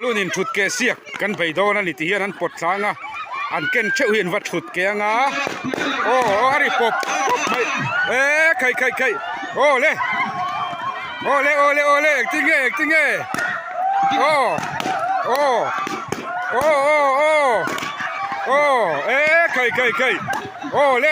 lunin ṭhut ke siak kan bei do na ni ti hian an pot thlanga an ken cheu hian wat ṭhut ke anga ari pop mai kai ole tinge kai ole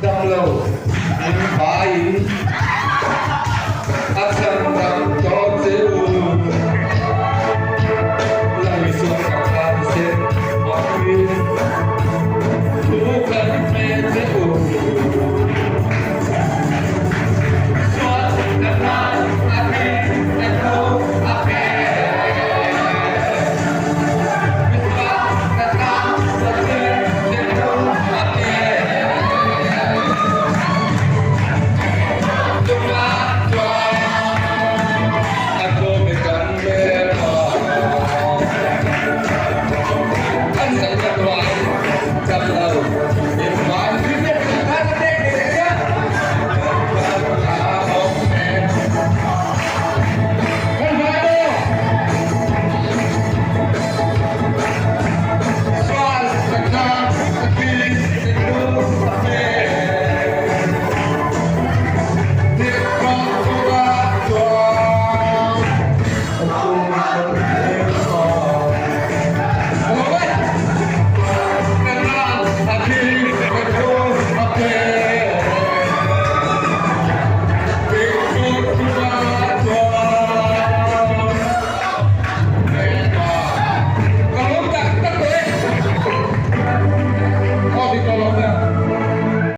Đâm lầu, anh phá ý, áp sân